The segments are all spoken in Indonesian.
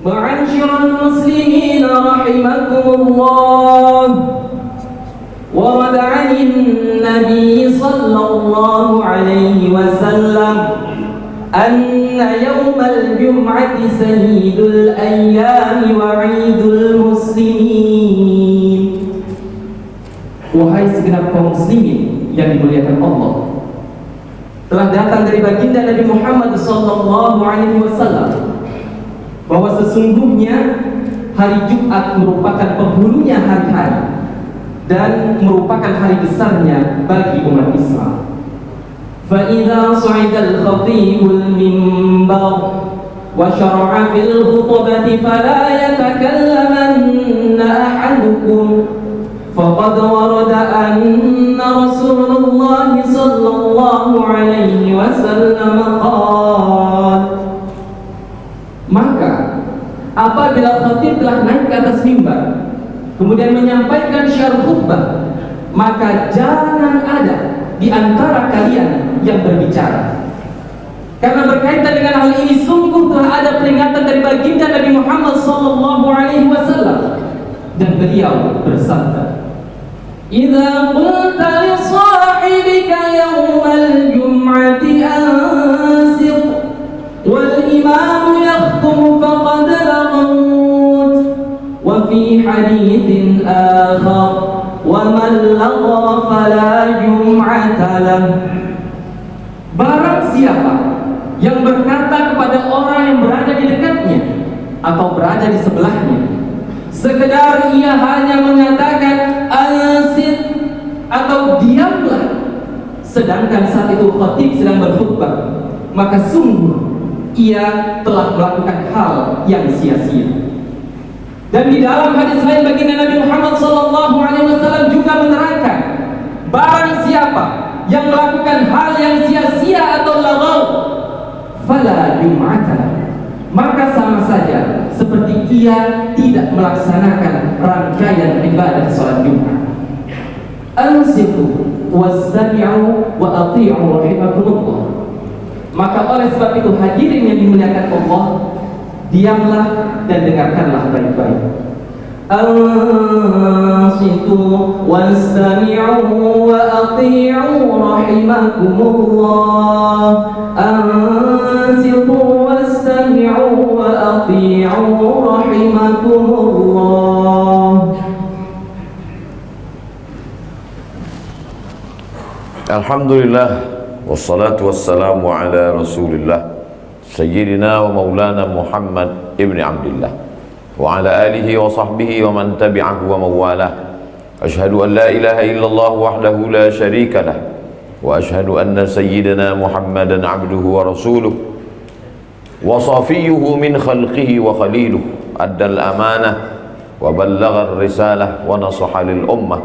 معاشر المسلمين رحمكم الله. ورد عن النبي صلى الله عليه وسلم أن يوم الجمعة سيد الأيام وعيد المسلمين. Wahai segenap kaum muslimin yang dimuliakan Allah, telah datang dari baginda Nabi Muhammad sallallahu alaihi wasallam bahwa sesungguhnya hari Jumat merupakan penghulunya hari-hari dan merupakan hari besarnya bagi umat Islam. فَإِذَا صَعِدَ الْخَطِيبُ الْمِنْبَرَ وَشَرَعَ فِي الْخُطْبَةِ فَلَا يَتَكَلَّمَنَّ أَحَدُكُمْ فَقَدْ وَرَدَ أَنَّ رَسُولَ اللَّهِ صَلَّى اللَّهُ عَلَيْهِ وَسَلَّمَ قَالَ. Maka apabila khatib telah naik ke atas mimbar kemudian menyampaikan syiar khutbah, maka jangan ada di antara kalian yang berbicara. Karena berkaitan dengan hal ini sungguh telah ada peringatan dari baginda Nabi Muhammad sallallahu alaihi wasallam, dan beliau bersabda, "Idza qulta li sahibika yawmal jum'ati ansir wal imam yakhutub faqad laghut." Wa fi haditsin akhar, "Wa man lagha fala jum'ata lahu." Barang siapa yang berkata kepada orang yang berada di dekatnya atau berada di sebelahnya, sekedar ia hanya mengatakan ansit atau diamlah, sedangkan saat itu khatib sedang berkhutbah, maka sungguh ia telah melakukan hal yang sia-sia. Dan di dalam hadis lain baginda Nabi Muhammad SAW juga menerangkan, barang siapa yang melakukan hal yang sia-sia atau laghaw, fala jum'ata, maka sama saja seperti ia tidak melaksanakan rangkaian ibadah salat Jumat. Ansitu wastami'u wa ati'u rahimakumullah. Maka oleh sebab itu hadirin yang dimuliakan Allah, diamlah dan dengarkanlah baik-baik. Ansitu wastami'u wa ati'u rahimakumullah. Ansitu wastami'u wa ati'u rahimakumullah. Alhamdulillah, wassalatu wassalamu ala rasulillah Sayyidina wa maulana Muhammad ibn Abdillah wa ala alihi wa sahbihi wa man tabi'ahu wa mawalah. Ashhadu an la ilaha illallah wahdahu la sharika lah, wa ashhadu anna sayyidina Muhammadan abduhu wa rasuluh wa safiyuhu min khalqihi wa khaliluh. Addal amanah wa ballagha ar-risalah wa nasaha lil ummah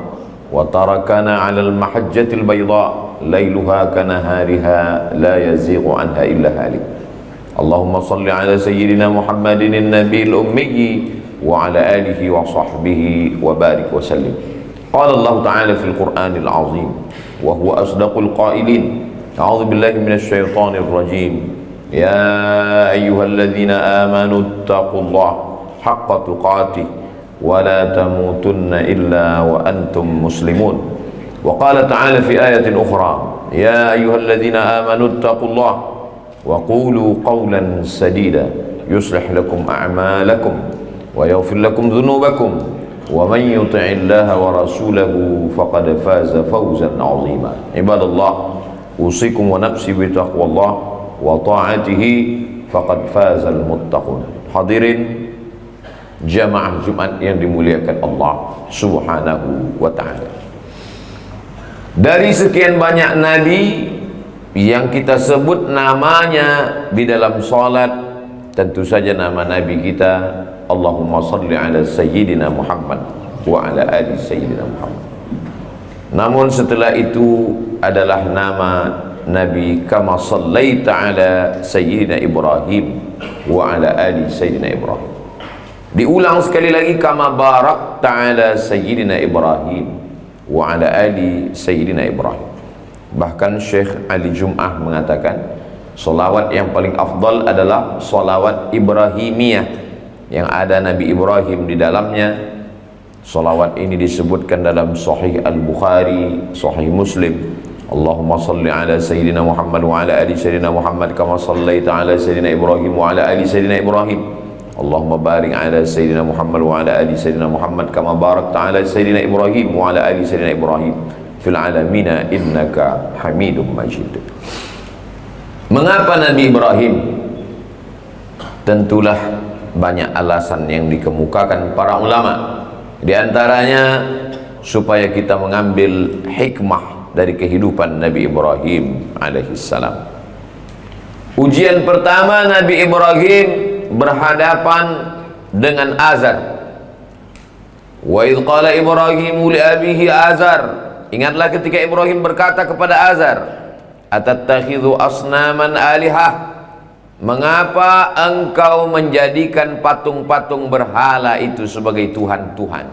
wa tarakana 'ala al-mahajjatil bayda lailuha kanahariha la yazighu anha illa halik. Allahumma salli ala sayyidina Muhammadin an-nabiyil ummi wa ala alihi wa sahbihi wa barik wa sallim. Qala Allah ta'ala fil Qur'anil azim wa huwa asdaqul qailin. A'udzu billahi minasy syaithanir rajim. Ya ayyuhalladzina amanu taqullaha haqqa tuqatih wa la tamutunna illa wa antum muslimun. Wa qala ta'ala fi ayatin ukhra, ya ayyuhalladzina amanu taqullaha wa qulu qawlan sadida yuslih lakum a'malakum wa yaghfir lakum dhunubakum wa man yuti'illaha wa rasulahu faqad faza fawzan 'azima. Ibadallah, usikum wa nafsi bi taqwallah wa ta'atihi faqad fazal muttaqun. Hadirin jamaah Jumat yang dimuliakan Allah Subhanahu wa ta'ala. Dari sekian banyak nabi yang kita sebut namanya di dalam salat, tentu saja nama nabi kita Allahumma salli ala sayyidina Muhammad wa ala ali sayyidina Muhammad. Namun setelah itu adalah nama nabi kama sallaita ala sayyidina Ibrahim wa ala ali sayyidina Ibrahim. Diulang sekali lagi, kama barakta ala sayyidina Ibrahim wa ala ali sayyidina Ibrahim. Bahkan Syekh Ali Jum'ah mengatakan salawat yang paling afdal adalah salawat Ibrahimiyah, yang ada Nabi Ibrahim di dalamnya. Salawat ini disebutkan dalam Sahih Al-Bukhari, Sahih Muslim. Allahumma salli ala Sayyidina Muhammad wa ala ali Sayyidina Muhammad kama sallaita ala Sayyidina Ibrahim wa ala ali Sayyidina Ibrahim. Allahumma barik ala Sayyidina Muhammad wa ala ali Sayyidina Muhammad kama barakta ala Sayyidina Ibrahim wa ala ali Sayyidina Ibrahim fil alamina innaka Hamidum Majid. Mengapa Nabi Ibrahim? Tentulah banyak alasan yang dikemukakan para ulama. Di antaranya supaya kita mengambil hikmah dari kehidupan Nabi Ibrahim alaihissalam. Ujian pertama Nabi Ibrahim berhadapan dengan Azar. Wa idh qala Ibrahimu li abihi Azar. Ingatlah ketika Ibrahim berkata kepada Azar, atattakhidhu asnaman alihah, mengapa engkau menjadikan patung-patung berhala itu sebagai Tuhan-Tuhan?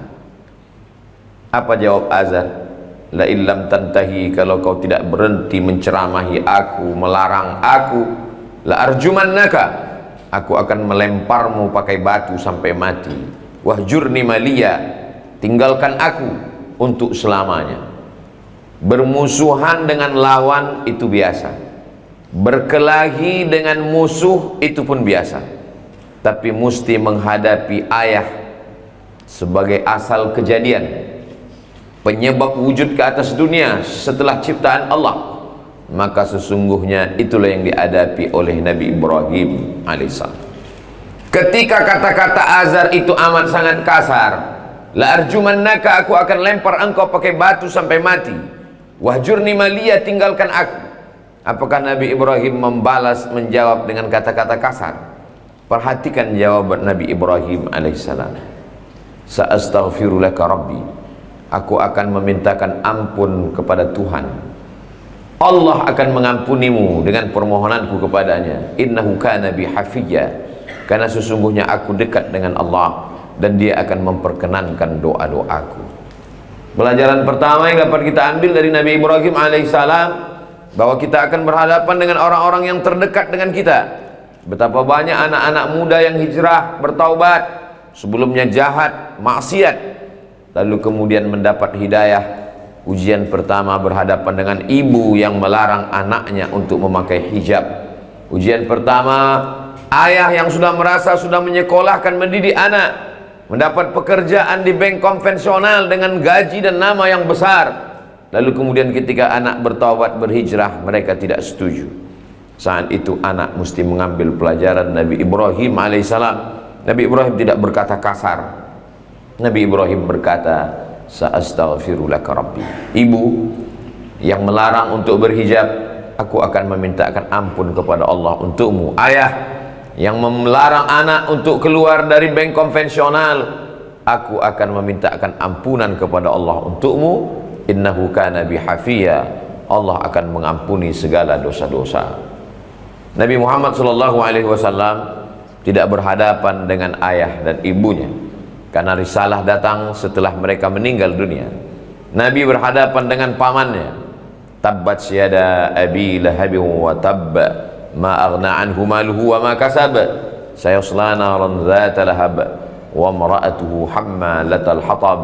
Apa jawab Azar? La illam tantahi, kalau kau tidak berhenti menceramahi aku, melarang aku, la arjumannaka, aku akan melemparmu pakai batu sampai mati. Wahjurni maliya, tinggalkan aku untuk selamanya. Bermusuhan dengan lawan itu biasa, berkelahi dengan musuh itu pun biasa, tapi mesti menghadapi ayah sebagai asal kejadian, penyebab wujud ke atas dunia setelah ciptaan Allah. Maka sesungguhnya itulah yang dihadapi oleh Nabi Ibrahim alaihissalam. Ketika kata-kata Azar itu amat sangat kasar, la arjumannaka, aku akan lempar engkau pakai batu sampai mati. Wahjurni maliya, tinggalkan aku. Apakah Nabi Ibrahim membalas, menjawab dengan kata-kata kasar? Perhatikan jawaban Nabi Ibrahim alaihissalam. Sa'astaghfiru laka rabbi, aku akan memintakan ampun kepada Tuhan. Allah akan mengampunimu dengan permohonanku kepadanya. Innahu kana bi hafiyya, karena sesungguhnya aku dekat dengan Allah dan Dia akan memperkenankan doa-doaku. Pelajaran pertama yang dapat kita ambil dari Nabi Ibrahim alaihissalam, bahwa kita akan berhadapan dengan orang-orang yang terdekat dengan kita. Betapa banyak anak-anak muda yang hijrah, bertaubat, sebelumnya jahat, maksiat, lalu kemudian mendapat hidayah. Ujian pertama berhadapan dengan ibu yang melarang anaknya untuk memakai hijab. Ujian pertama ayah yang sudah merasa sudah menyekolahkan, mendidik anak, mendapat pekerjaan di bank konvensional dengan gaji dan nama yang besar. Lalu kemudian ketika anak bertaubat, berhijrah, mereka tidak setuju. Saat itu anak mesti mengambil pelajaran Nabi Ibrahim alaihissalam. Nabi Ibrahim tidak berkata kasar. Nabi Ibrahim berkata, sa'astaghfiru laka rabbi. Ibu yang melarang untuk berhijab, aku akan memintakan ampun kepada Allah untukmu. Ayah yang melarang anak untuk keluar dari bank konvensional, aku akan memintakan ampunan kepada Allah untukmu. Innahu kana bihafiyya, Allah akan mengampuni segala dosa-dosa. Nabi Muhammad SAW tidak berhadapan dengan ayah dan ibunya, karena risalah datang setelah mereka meninggal dunia. Nabi berhadapan dengan pamannya. Tabbat syada abi lahabin wa tabba, ma aghna anhu maluhu wa ma kasab, sayasla naran dhata lahab, wa imra'atuhu hammalatal hatab,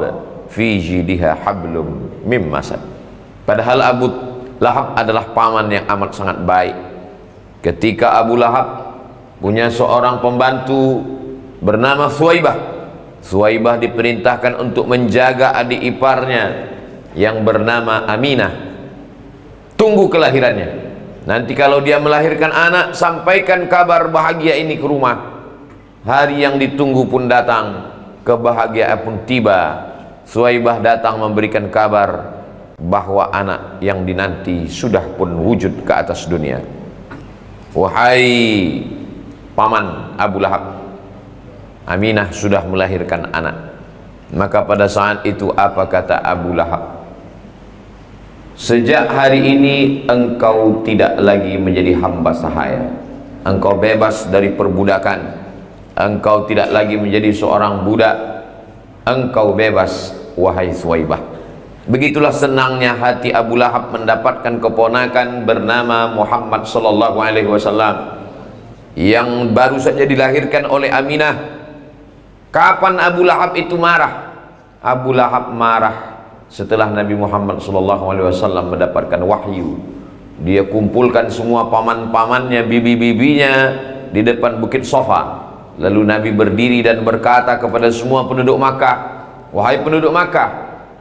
fi jidiha hablum mim masad. Padahal Abu Lahab adalah paman yang amat sangat baik. Ketika Abu Lahab punya seorang pembantu bernama Suwaibah, Suwaibah diperintahkan untuk menjaga adik iparnya yang bernama Aminah. Tunggu kelahirannya. Nanti kalau dia melahirkan anak, sampaikan kabar bahagia ini ke rumah. Hari yang ditunggu pun datang, kebahagiaan pun tiba. Suwaibah datang memberikan kabar bahwa anak yang dinanti sudah pun wujud ke atas dunia. Wahai paman Abu Lahab, Aminah sudah melahirkan anak. Maka pada saat itu apa kata Abu Lahab? Sejak hari ini engkau tidak lagi menjadi hamba sahaya. Engkau bebas dari perbudakan. Engkau tidak lagi menjadi seorang budak. Engkau bebas, wahai Suwaibah. Begitulah senangnya hati Abu Lahab mendapatkan keponakan bernama Muhammad SAW yang baru saja dilahirkan oleh Aminah. Kapan Abu Lahab itu marah? Abu Lahab marah setelah Nabi Muhammad SAW mendapatkan wahyu. Dia kumpulkan semua paman-pamannya, bibi-bibinya di depan Bukit Sofa. Lalu Nabi berdiri dan berkata kepada semua penduduk Makkah, wahai penduduk Makkah,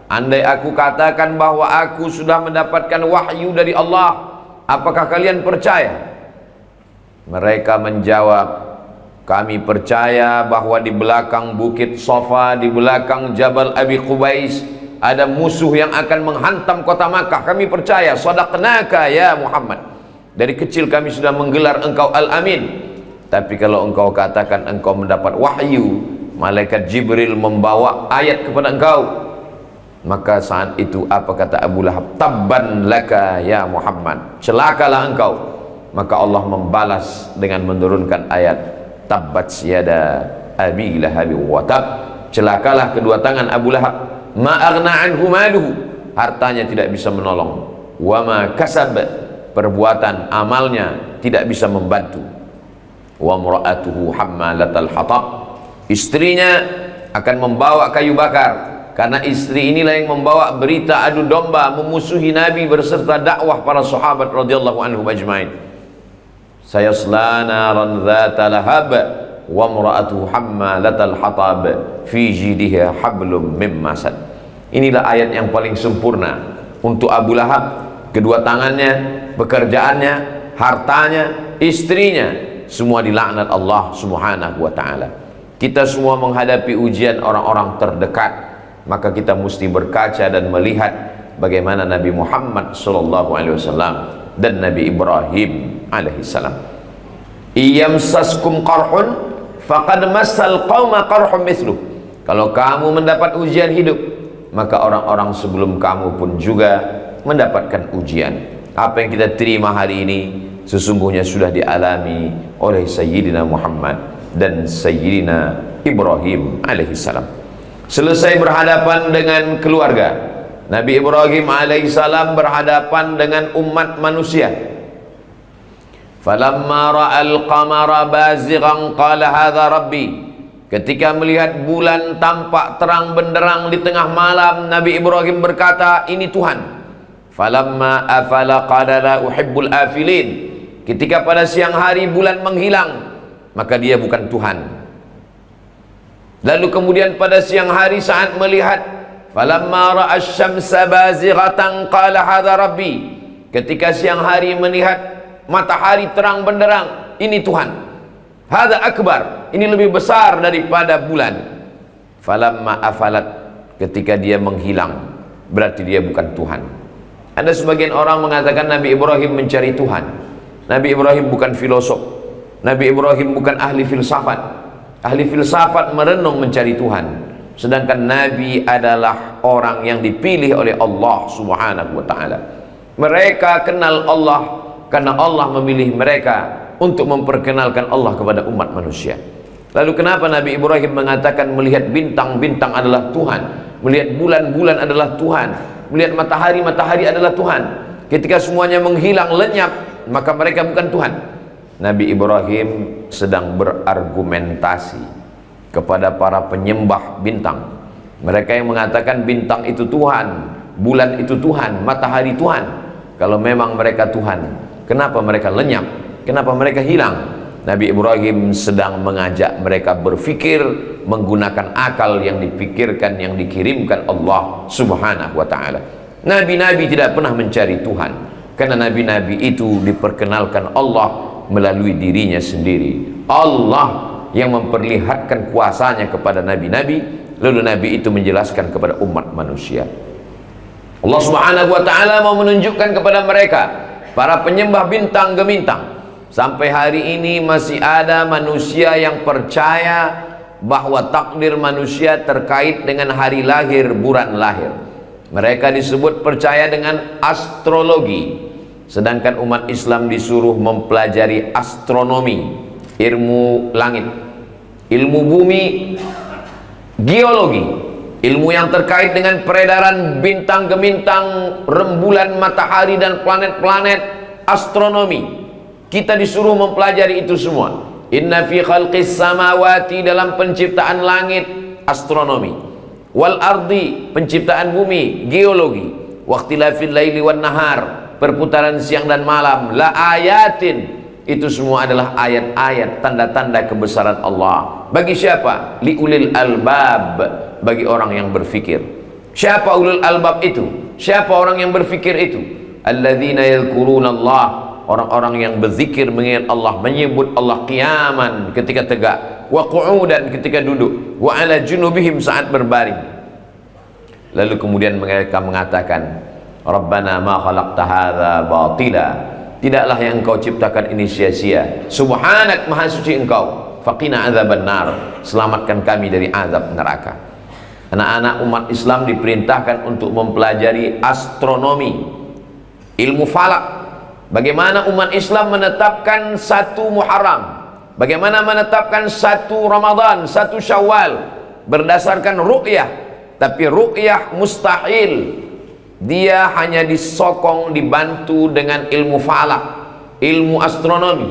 andai aku katakan bahwa aku sudah mendapatkan wahyu dari Allah, apakah kalian percaya? Mereka menjawab, kami percaya bahwa di belakang Bukit Sofa, di belakang Jabal Abi Qubais ada musuh yang akan menghantam kota Makkah. Kami percaya, sadaqnaka ya Muhammad. Dari kecil kami sudah menggelar engkau Al-Amin. Tapi kalau engkau katakan engkau mendapat wahyu, malaikat Jibril membawa ayat kepada engkau, maka saat itu apa kata Abu Lahab? Tabban laka ya Muhammad, celakalah engkau. Maka Allah membalas dengan menurunkan ayat tabbat yada abi lahab wa tab, celakalah kedua tangan Abu Lahab. Ma aghna anhu maluhu, hartanya tidak bisa menolong. Wa ma kasab, perbuatan amalnya tidak bisa membantu. Wa mra'atuhu hammalatal hatab, istrinya akan membawa kayu bakar, karena istri inilah yang membawa berita adu domba memusuhi Nabi berserta dakwah para sahabat radhiyallahu anhum ajmain. Sayasla naran dzata lahab wa mra'atuhu hammalatal hatab fi jidha hablum mim masad. Inilah ayat yang paling sempurna untuk Abu Lahab. Kedua tangannya, pekerjaannya, hartanya, istrinya, semua dilaknat Allah Subhanahu wa ta'ala. Kita semua menghadapi ujian orang-orang terdekat, maka kita mesti berkaca dan melihat bagaimana Nabi Muhammad SAW dan Nabi Ibrahim alaihissalam. Iyamsaskum qarhun faqad massal qauma qarhum mithluh. Kalau kamu mendapat ujian hidup, maka orang-orang sebelum kamu pun juga mendapatkan ujian. Apa yang kita terima hari ini sesungguhnya sudah dialami oleh Sayyidina Muhammad dan Sayyidina Ibrahim alaihissalam. Selesai berhadapan dengan keluarga, Nabi Ibrahim alaihissalam berhadapan dengan umat manusia. Falamma ra'al qamara bazighan qala hadza rabbi. Ketika melihat bulan tampak terang benderang di tengah malam, Nabi Ibrahim berkata, ini Tuhan. Falamma afala qala la uhibbul afilin. Ketika pada siang hari bulan menghilang, maka dia bukan Tuhan. Lalu kemudian pada siang hari saat melihat, falamma ra'a asy-syamsa bazighatan qala hadza rabbi. Ketika siang hari melihat matahari terang benderang, ini Tuhan. Hadza akbar, ini lebih besar daripada bulan. Falamma afalat, ketika dia menghilang, berarti dia bukan Tuhan. Ada sebagian orang mengatakan Nabi Ibrahim mencari Tuhan. Nabi Ibrahim bukan filosof. Nabi Ibrahim bukan ahli filsafat. Ahli filsafat merenung mencari Tuhan. Sedangkan Nabi adalah orang yang dipilih oleh Allah Subhanahu wa ta'ala. Mereka kenal Allah karena Allah memilih mereka untuk memperkenalkan Allah kepada umat manusia. Lalu kenapa Nabi Ibrahim mengatakan melihat bintang-bintang adalah Tuhan, melihat bulan-bulan adalah Tuhan, melihat matahari-matahari adalah Tuhan? Ketika semuanya menghilang lenyap, maka mereka bukan Tuhan. Nabi Ibrahim sedang berargumentasi kepada para penyembah bintang. Mereka yang mengatakan bintang itu Tuhan, bulan itu Tuhan, matahari Tuhan. Kalau memang mereka Tuhan, kenapa mereka lenyap? Kenapa mereka hilang? Nabi Ibrahim sedang mengajak mereka berfikir menggunakan akal yang dipikirkan, yang dikirimkan Allah Subhanahu wa ta'ala. Nabi-nabi tidak pernah mencari Tuhan, karena nabi-nabi itu diperkenalkan Allah melalui dirinya sendiri. Allah yang memperlihatkan kuasanya kepada nabi-nabi, lalu nabi itu menjelaskan kepada umat manusia. Allah Subhanahu wa ta'ala mau menunjukkan kepada mereka, para penyembah bintang gemintang, sampai hari ini masih ada manusia yang percaya bahwa takdir manusia terkait dengan hari lahir, bulan lahir. Mereka disebut percaya dengan astrologi. Sedangkan umat Islam disuruh mempelajari astronomi, ilmu langit, ilmu bumi, geologi, ilmu yang terkait dengan peredaran bintang gemintang, rembulan, matahari dan planet-planet, astronomi. Kita disuruh mempelajari itu semua. Inna fi khalqis samawati, dalam penciptaan langit, astronomi, wal ardi, penciptaan bumi, geologi, waqtilafil laili wan nahar, perputaran siang dan malam, la ayatin, itu semua adalah ayat-ayat, tanda-tanda kebesaran Allah. Bagi siapa? Li ulil albab, bagi orang yang berfikir. Siapa ulul albab itu? Siapa orang yang berfikir itu? Alladzina yadhkuruna Allah, orang-orang yang berzikir mengingat Allah, menyebut Allah qiyaman ketika tegak, wa qu'udan ketika duduk, wa ala junubihim saat berbaring. Lalu kemudian mereka mengatakan, Rabbana ma khalaqta hadza batila, tidaklah yang engkau ciptakan ini sia-sia. Subhanak, maha suci engkau. Faqina azaban nar, selamatkan kami dari azab neraka. Anak-anak umat Islam diperintahkan untuk mempelajari astronomi, ilmu falak. Bagaimana umat Islam menetapkan 1 Muharram, bagaimana menetapkan 1 Ramadan, 1 Syawal, berdasarkan ru'yah. Tapi ru'yah mustahil, dia hanya disokong, dibantu dengan ilmu falak, ilmu astronomi,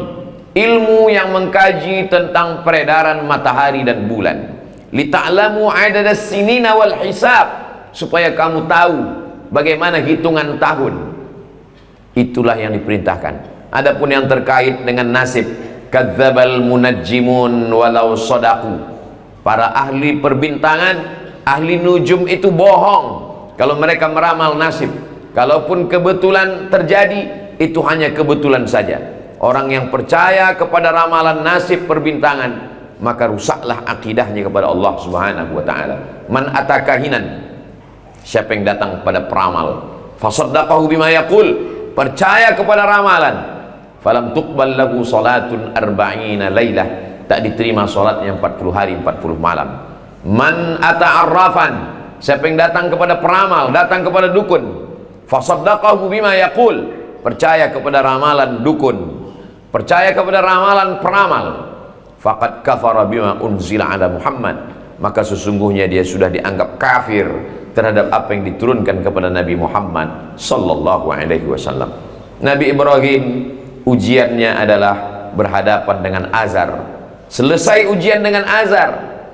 ilmu yang mengkaji tentang peredaran matahari dan bulan. Lita'lamu adadas sinina wal hisab, supaya kamu tahu bagaimana hitungan tahun. Itulah yang diperintahkan. Adapun yang terkait dengan nasib, kadzdzabal munajjimun walau shadaqu, para ahli perbintangan, ahli nujum itu bohong kalau mereka meramal nasib. Kalaupun kebetulan terjadi, itu hanya kebetulan saja. Orang yang percaya kepada ramalan nasib perbintangan, maka rusaklah akidahnya kepada Allah Subhanahu wa ta'ala. Man atakahinan, siapa yang datang kepada peramal, fasaddaqahu bima yaqul, percaya kepada ramalan, falam tuqbal lahu salatun arba'ina lailah, tak diterima salatnya 40 hari 40 malam. Man ata'arrafan, siapa yang datang kepada peramal, datang kepada dukun, fasaddaqahu bima yaqul, percaya kepada ramalan dukun, percaya kepada ramalan peramal, faqad kafara bima unzila ala Muhammad, maka sesungguhnya dia sudah dianggap kafir terhadap apa yang diturunkan kepada Nabi Muhammad sallallahu alaihi wasallam. Nabi Ibrahim ujiannya adalah berhadapan dengan azar. Selesai ujian dengan azar,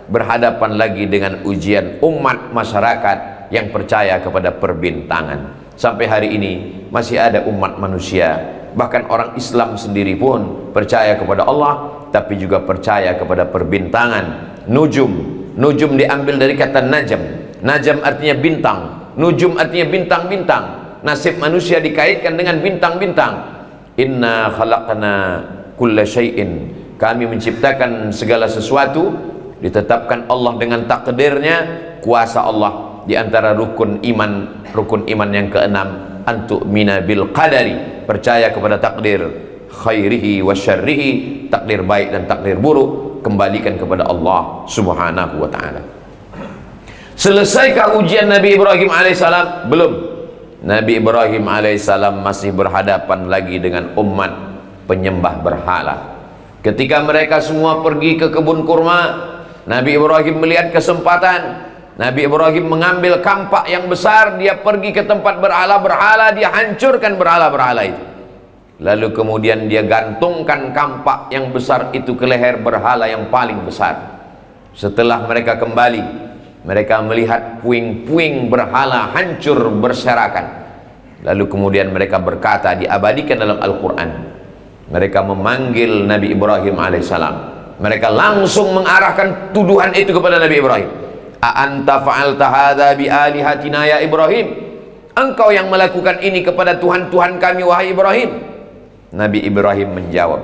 berhadapan lagi dengan ujian umat masyarakat yang percaya kepada perbintangan. Sampai hari ini masih ada umat manusia, bahkan orang Islam sendiri pun percaya kepada Allah, tapi juga percaya kepada perbintangan. Nujum diambil dari kata najam. Najam artinya bintang, nujum artinya bintang-bintang. Nasib manusia dikaitkan dengan bintang-bintang. Inna khalaqna kulla syai'in, kami menciptakan segala sesuatu, ditetapkan Allah dengan takdirnya, kuasa Allah. Di antara rukun iman yang keenam, antu'mina bil qadari, percaya kepada takdir, khairihi wa syarrihi, takdir baik dan takdir buruk, kembalikan kepada Allah Subhanahu wa ta'ala. Selesaikah ujian Nabi Ibrahim alaihissalam? Belum. Nabi Ibrahim alaihissalam masih berhadapan lagi dengan umat penyembah berhala. Ketika mereka semua pergi ke kebun kurma, Nabi Ibrahim melihat kesempatan. Nabi Ibrahim mengambil kampak yang besar, dia pergi ke tempat berhala-berhala, dia hancurkan berhala-berhala itu. Lalu kemudian dia gantungkan kampak yang besar itu ke leher berhala yang paling besar. Setelah mereka kembali, mereka melihat puing-puing berhala hancur berserakan. Lalu kemudian mereka berkata, diabadikan dalam Al-Quran, mereka memanggil Nabi Ibrahim alaihissalam. Mereka langsung mengarahkan tuduhan itu kepada Nabi Ibrahim. A'anta fa'alta hadza bi alihatina ya Ibrahim, engkau yang melakukan ini kepada Tuhan-Tuhan kami wahai Ibrahim? Nabi Ibrahim menjawab,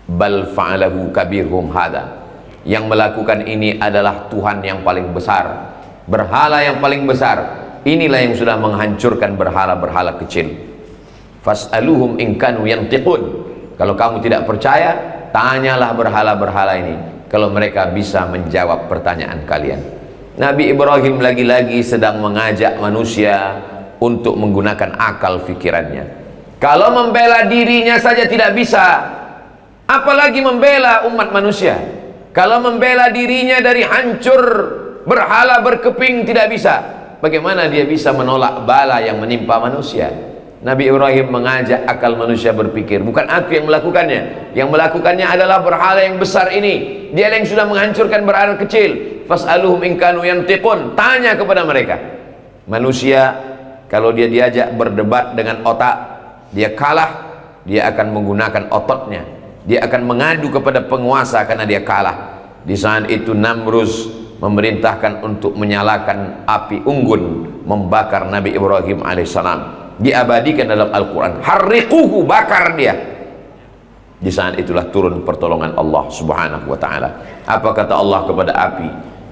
bal fa'alahu kabirhum hadza, yang melakukan ini adalah Tuhan yang paling besar, berhala yang paling besar. Inilah yang sudah menghancurkan berhala-berhala kecil. Fas'aluhum in kanu yantiqun, kalau kamu tidak percaya, tanyalah berhala-berhala ini kalau mereka bisa menjawab pertanyaan kalian. Nabi Ibrahim lagi-lagi sedang mengajak manusia untuk menggunakan akal fikirannya. Kalau membela dirinya saja tidak bisa, apalagi membela umat manusia. Kalau membela dirinya dari hancur berhala berkeping tidak bisa, bagaimana dia bisa menolak bala yang menimpa manusia? Nabi Ibrahim mengajak akal manusia berpikir. Bukan aku yang melakukannya. Yang melakukannya adalah berhala yang besar ini. Dia yang sudah menghancurkan berhala kecil. Fas'aluhum in kanu yantiqun. Tanya kepada mereka. Manusia kalau dia diajak berdebat dengan otak, dia kalah, dia akan menggunakan ototnya. Dia akan mengadu kepada penguasa karena dia kalah. Di saat itu Namrus memerintahkan untuk menyalakan api unggun, membakar Nabi Ibrahim alaihissalam. Diabadikan dalam Al-Quran, harriquhu, bakar dia. Di saat itulah turun pertolongan Allah subhanahu wa ta'ala. Apa kata Allah kepada api?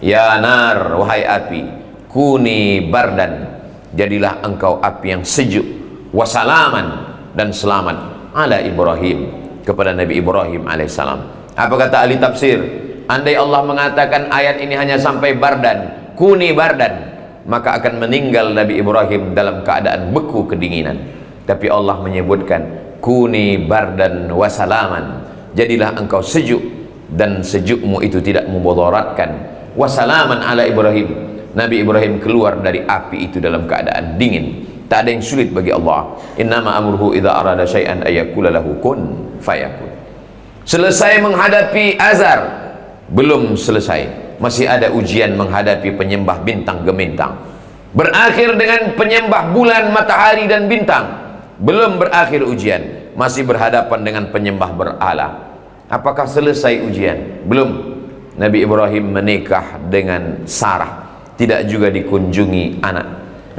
Ya nar, wahai api, kuni bardan, jadilah engkau api yang sejuk, wasalaman, dan selamat, ala Ibrahim, kepada Nabi Ibrahim alaihissalam. Apa kata ahli tafsir? Andai Allah mengatakan ayat ini hanya sampai bardan, kuni bardan, maka akan meninggal Nabi Ibrahim dalam keadaan beku kedinginan. Tapi Allah menyebutkan kuni bardan wasalaman, jadilah engkau sejuk dan sejukmu itu tidak mudaratkan. Wasalaman ala Ibrahim, Nabi Ibrahim keluar dari api itu dalam keadaan dingin. Tak ada yang sulit bagi Allah. Innama amruhu idza arada syai'an ayyakula lahu kun fayakun. Selesai menghadapi azar, belum selesai, masih ada ujian menghadapi penyembah bintang gemintang. Berakhir dengan penyembah bulan, matahari, dan bintang. Belum berakhir ujian, masih berhadapan dengan penyembah berhala. Apakah selesai ujian? Belum. Nabi Ibrahim menikah dengan Sarah, tidak juga dikunjungi anak.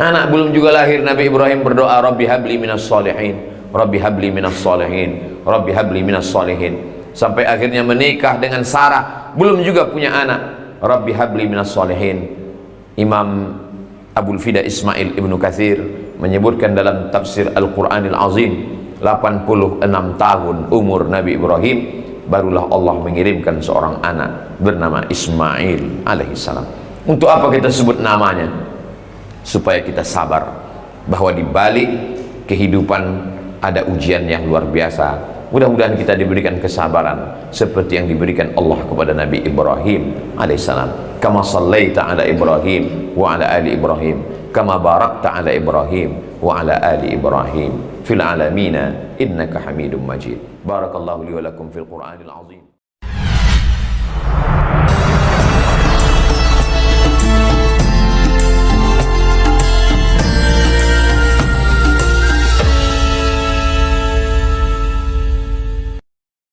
Anak belum juga lahir, Nabi Ibrahim berdoa, Rabbi habli minas salihin, Rabbi habli minas salihin, Rabbi habli minas salihin. Sampai akhirnya menikah dengan Sarah, belum juga punya anak. Rabbi habli minas salihin. Imam Abul Fida Ismail Ibnu Katsir menyebutkan dalam tafsir Al-Quranil Azim, 86 tahun umur Nabi Ibrahim, barulah Allah mengirimkan seorang anak bernama Ismail alaihissalam. Untuk apa kita sebut namanya? Supaya kita sabar bahwa di balik kehidupan ada ujian yang luar biasa. Mudah-mudahan kita diberikan kesabaran seperti yang diberikan Allah kepada Nabi Ibrahim alaihissalam. Kama sallaita ala Ibrahim wa ala ali Ibrahim, kama barakta ala Ibrahim wa ala ali Ibrahim fil alamina innaka Hamidum Majid. Barakallahu li wa lakum fil Qur'anil azim.